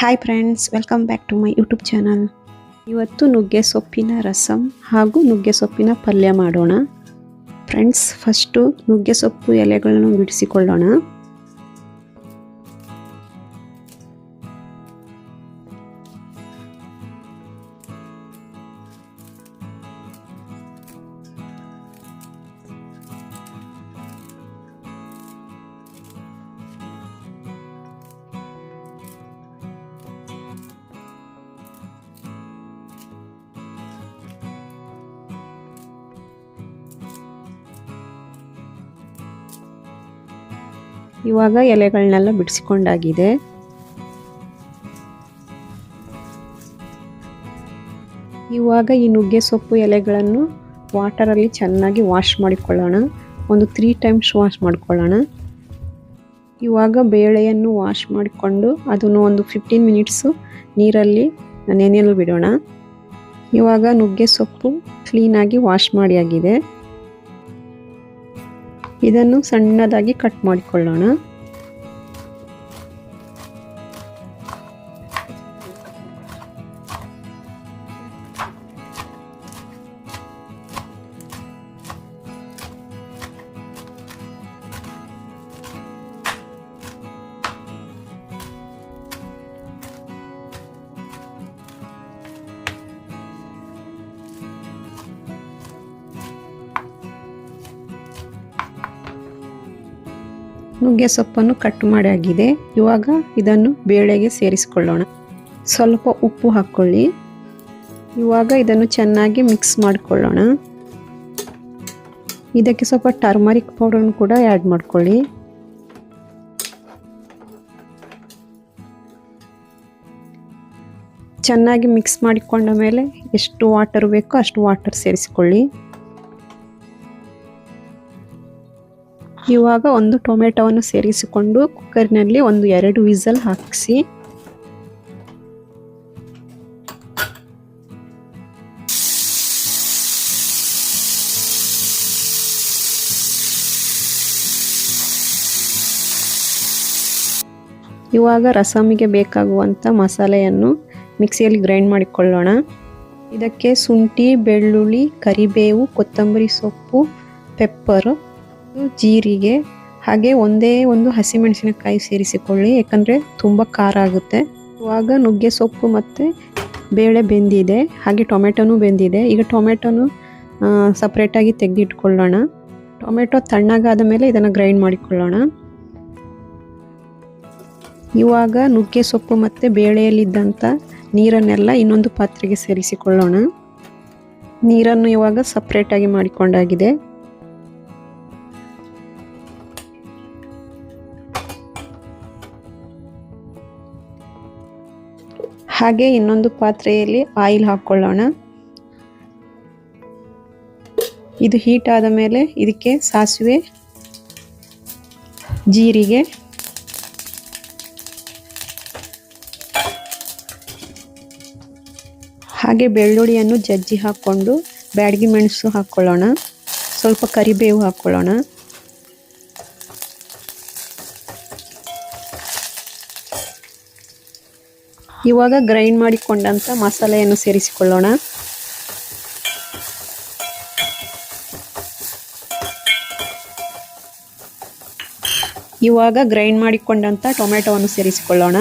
Hi friends, welcome back to my YouTube channel. ಇವತ್ತು ನುಗ್ಗೆ ಸೊಪ್ಪಿನ ರಸಂ ಹಾಗೂ ನುಗ್ಗೆ ಸೊಪ್ಪಿನ ಪಲ್ಯ ಮಾಡೋಣ. ಫ್ರೆಂಡ್ಸ್, ಫಸ್ಟು ನುಗ್ಗೆ ಸೊಪ್ಪು ಎಲೆಗಳನ್ನು ಬಿಡಿಸಿಕೊಳ್ಳೋಣ. ಇವಾಗ ಎಲೆಗಳನ್ನೆಲ್ಲ ಬಿಡಿಸಿಕೊಂಡಾಗಿದೆ. ಇವಾಗ ಈ ನುಗ್ಗೆ ಸೊಪ್ಪು ಎಲೆಗಳನ್ನು ವಾಟರಲ್ಲಿ ಚೆನ್ನಾಗಿ ವಾಶ್ ಮಾಡಿಕೊಳ್ಳೋಣ. ಒಂದು 3 ಟೈಮ್ಸ್ ವಾಶ್ ಮಾಡಿಕೊಳ್ಳೋಣ. ಇವಾಗ ಬೇಳೆಯನ್ನು ವಾಶ್ ಮಾಡಿಕೊಂಡು ಅದನ್ನು ಒಂದು 15 ಮಿನಿಟ್ಸು ನೀರಲ್ಲಿ ನೆನೆಯಲು ಬಿಡೋಣ. ಇವಾಗ ನುಗ್ಗೆ ಸೊಪ್ಪು ಕ್ಲೀನಾಗಿ ವಾಶ್ ಮಾಡಿ ಆಗಿದೆ. ಇದನ್ನು ಸಣ್ಣದಾಗಿ ಕಟ್ ಮಾಡಿಕೊಳ್ಳೋಣ. ನುಗ್ಗೆ ಸೊಪ್ಪನ್ನು ಕಟ್ ಮಾಡಿ ಆಗಿದೆ. ಇವಾಗ ಇದನ್ನು ಬೇಳೆಗೆ ಸೇರಿಸಿಕೊಳ್ಳೋಣ. ಸ್ವಲ್ಪ ಉಪ್ಪು ಹಾಕ್ಕೊಳ್ಳಿ. ಇವಾಗ ಇದನ್ನು ಚೆನ್ನಾಗಿ ಮಿಕ್ಸ್ ಮಾಡಿಕೊಳ್ಳೋಣ. ಇದಕ್ಕೆ ಸ್ವಲ್ಪ ಟರ್ಮರಿಕ್ ಪೌಡರ್ನ ಕೂಡ ಆ್ಯಡ್ ಮಾಡ್ಕೊಳ್ಳಿ. ಚೆನ್ನಾಗಿ ಮಿಕ್ಸ್ ಮಾಡಿಕೊಂಡ ಮೇಲೆ ಎಷ್ಟು ವಾಟರ್ ಬೇಕೋ ಅಷ್ಟು ವಾಟರ್ ಸೇರಿಸಿಕೊಳ್ಳಿ. ಇವಾಗ ಒಂದು ಟೊಮೆಟೊವನ್ನು ಸೇರಿಸಿಕೊಂಡು ಕುಕ್ಕರ್ನಲ್ಲಿ ಒಂದು 2 ವಿಸಲ್ ಹಾಕಿಸಿ. ಇವಾಗ ರಸಮಿಗೆ ಬೇಕಾಗುವಂಥ ಮಸಾಲೆಯನ್ನು ಮಿಕ್ಸಿಯಲ್ಲಿ ಗ್ರೈಂಡ್ ಮಾಡಿಕೊಳ್ಳೋಣ. ಇದಕ್ಕೆ ಶುಂಠಿ, ಬೆಳ್ಳುಳ್ಳಿ, ಕರಿಬೇವು, ಕೊತ್ತಂಬರಿ ಸೊಪ್ಪು, ಪೆಪ್ಪರು, ಜೀರಿಗೆ ಹಾಗೆ ಒಂದೇ ಒಂದು ಹಸಿಮೆಣಸಿನಕಾಯಿ ಸೇರಿಸಿಕೊಳ್ಳಿ, ಯಾಕಂದರೆ ತುಂಬ ಖಾರ ಆಗುತ್ತೆ. ಇವಾಗ ನುಗ್ಗೆ ಸೊಪ್ಪು ಮತ್ತು ಬೇಳೆ ಬೆಂದಿದೆ, ಹಾಗೆ ಟೊಮೆಟೊನೂ ಬೆಂದಿದೆ. ಈಗ ಟೊಮೆಟೊನು ಸಪ್ರೇಟಾಗಿ ತೆಗೆದಿಟ್ಕೊಳ್ಳೋಣ. ಟೊಮೆಟೊ ತಣ್ಣಗಾದ ಮೇಲೆ ಇದನ್ನು ಗ್ರೈಂಡ್ ಮಾಡಿಕೊಳ್ಳೋಣ. ಇವಾಗ ನುಗ್ಗೆ ಸೊಪ್ಪು ಮತ್ತು ಬೇಳೆಯಲ್ಲಿದ್ದಂಥ ನೀರನ್ನೆಲ್ಲ ಇನ್ನೊಂದು ಪಾತ್ರೆಗೆ ಸೇರಿಸಿಕೊಳ್ಳೋಣ. ನೀರನ್ನು ಇವಾಗ ಸಪ್ರೇಟಾಗಿ ಮಾಡಿಕೊಂಡಾಗಿದೆ. ಹಾಗೆ ಇನ್ನೊಂದು ಪಾತ್ರೆಯಲ್ಲಿ ಆಯಿಲ್ ಹಾಕ್ಕೊಳ್ಳೋಣ. ಇದು ಹೀಟ್ ಆದ ಮೇಲೆ ಇದಕ್ಕೆ ಸಾಸಿವೆ, ಜೀರಿಗೆ, ಹಾಗೆ ಬೆಳ್ಳುಳ್ಳಿಯನ್ನು ಜಜ್ಜಿ ಹಾಕ್ಕೊಂಡು ಬ್ಯಾಡಗಿ ಮೆಣಸು ಹಾಕ್ಕೊಳ್ಳೋಣ. ಸ್ವಲ್ಪ ಕರಿಬೇವು ಹಾಕ್ಕೊಳ್ಳೋಣ. ಇವಾಗ ಗ್ರೈಂಡ್ ಮಾಡಿಕೊಂಡಂಥ ಮಸಾಲೆಯನ್ನು ಸೇರಿಸಿಕೊಳ್ಳೋಣ. ಇವಾಗ ಗ್ರೈಂಡ್ ಮಾಡಿಕೊಂಡಂಥ ಟೊಮೆಟೊವನ್ನು ಸೇರಿಸಿಕೊಳ್ಳೋಣ.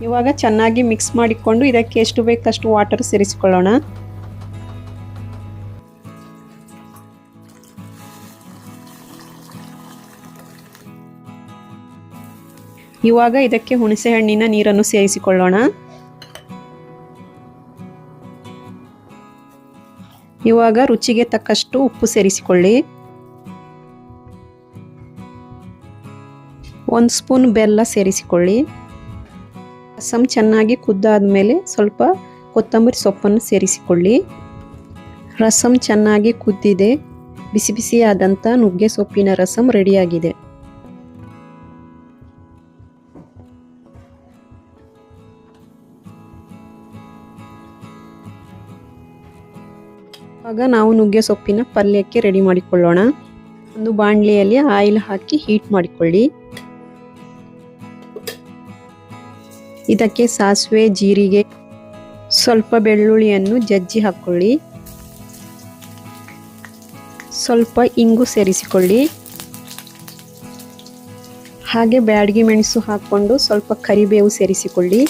ಇವಾಗ ಚೆನ್ನಾಗಿ ಮಿಕ್ಸ್ ಮಾಡಿಕೊಂಡು ಇದಕ್ಕೆ ಎಷ್ಟು ಬೇಕಷ್ಟು ವಾಟರ್ ಸೇರಿಸಿಕೊಳ್ಳೋಣ. ಇವಾಗ ಇದಕ್ಕೆ ಹುಣಸೆ ಹಣ್ಣಿನ ನೀರನ್ನು ಸೇರಿಸಿಕೊಳ್ಳೋಣ. ಇವಾಗ ರುಚಿಗೆ ತಕ್ಕಷ್ಟು ಉಪ್ಪು ಸೇರಿಸಿಕೊಳ್ಳಿ. 1 ಸ್ಪೂನ್ ಬೆಲ್ಲ ಸೇರಿಸಿಕೊಳ್ಳಿ. ರಸಂ ಚೆನ್ನಾಗಿ ಕುದ್ದಾದ ಮೇಲೆ ಸ್ವಲ್ಪ ಕೊತ್ತಂಬರಿ ಸೊಪ್ಪನ್ನು ಸೇರಿಸಿಕೊಳ್ಳಿ. ರಸಂ ಚೆನ್ನಾಗಿ ಕುದ್ದಿದೆ. ಬಿಸಿ ಬಿಸಿಯಾದಂಥ ನುಗ್ಗೆ ಸೊಪ್ಪಿನ ರಸಂ ರೆಡಿಯಾಗಿದೆ. ಆಗ ನಾವು ನುಗ್ಗೆ ಸೊಪ್ಪಿನ ಪಲ್ಯಕ್ಕೆ ರೆಡಿ ಮಾಡಿಕೊಳ್ಳೋಣ. ಒಂದು ಬಾಣಲಿಯಲ್ಲಿ ಆಯಿಲ್ ಹಾಕಿ ಹೀಟ್ ಮಾಡಿಕೊಳ್ಳಿ. ಇದಕ್ಕೆ ಸಾಸಿವೆ, ಜೀರಿಗೆ, ಸ್ವಲ್ಪ ಬೆಳ್ಳುಳ್ಳಿಯನ್ನು ಜಜ್ಜಿ ಹಾಕೊಳ್ಳಿ. ಸ್ವಲ್ಪ ಇಂಗು ಸೇರಿಸಿಕೊಳ್ಳಿ. ಹಾಗೆ ಬ್ಯಾಡಗಿ ಮೆಣಸು ಹಾಕ್ಕೊಂಡು ಸ್ವಲ್ಪ ಕರಿಬೇವು ಸೇರಿಸಿಕೊಳ್ಳಿ.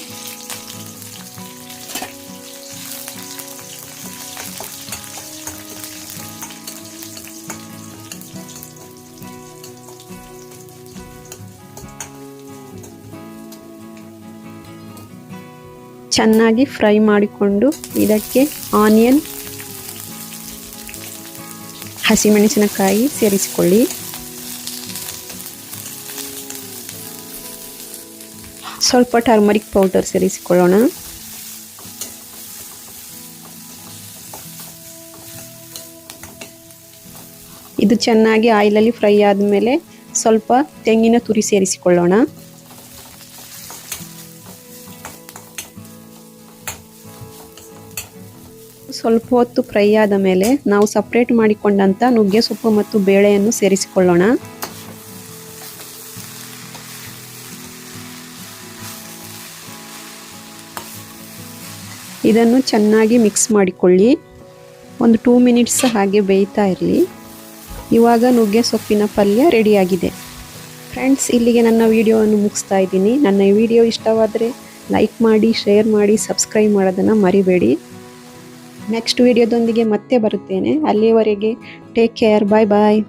ಚೆನ್ನಾಗಿ ಫ್ರೈ ಮಾಡಿಕೊಂಡು ಇದಕ್ಕೆ ಆನಿಯನ್, ಹಸಿಮೆಣಸಿನಕಾಯಿ ಸೇರಿಸಿಕೊಳ್ಳಿ. ಸ್ವಲ್ಪ ಟರ್ಮರಿಕ್ ಪೌಡರ್ ಸೇರಿಸಿಕೊಳ್ಳೋಣ. ಇದು ಚೆನ್ನಾಗಿ ಆಯಿಲಲ್ಲಿ ಫ್ರೈ ಆದಮೇಲೆ ಸ್ವಲ್ಪ ತೆಂಗಿನ ತುರಿ ಸೇರಿಸಿಕೊಳ್ಳೋಣ. ಸ್ವಲ್ಪ ಹೊತ್ತು ಫ್ರೈ ಆದ ಮೇಲೆ ನಾವು ಸಪ್ರೇಟ್ ಮಾಡಿಕೊಂಡಂಥ ನುಗ್ಗೆ ಸೊಪ್ಪು ಮತ್ತು ಬೇಳೆಯನ್ನು ಸೇರಿಸಿಕೊಳ್ಳೋಣ. ಇದನ್ನು ಚೆನ್ನಾಗಿ ಮಿಕ್ಸ್ ಮಾಡಿಕೊಳ್ಳಿ. ಒಂದು 2 ಮಿನಿಟ್ಸ್ ಹಾಗೆ ಬೇಯ್ತಾ ಇರಲಿ. ಇವಾಗ ನುಗ್ಗೆ ಸೊಪ್ಪಿನ ಪಲ್ಯ ರೆಡಿಯಾಗಿದೆ. ಫ್ರೆಂಡ್ಸ್, ಇಲ್ಲಿಗೆ ನನ್ನ ವಿಡಿಯೋವನ್ನು ಮುಗಿಸ್ತಾ ಇದ್ದೀನಿ. ನನ್ನ ಈ ವಿಡಿಯೋ ಇಷ್ಟವಾದರೆ ಲೈಕ್ ಮಾಡಿ, ಶೇರ್ ಮಾಡಿ, ಸಬ್ಸ್ಕ್ರೈಬ್ ಮಾಡೋದನ್ನು ಮರಿಬೇಡಿ. ನೆಕ್ಸ್ಟ್ ವಿಡಿಯೋದೊಂದಿಗೆ ಮತ್ತೆ ಬರುತ್ತೇನೆ. ಅಲ್ಲಿಯವರೆಗೆ ಟೇಕ್ ಕೇರ್. ಬಾಯ್ ಬಾಯ್.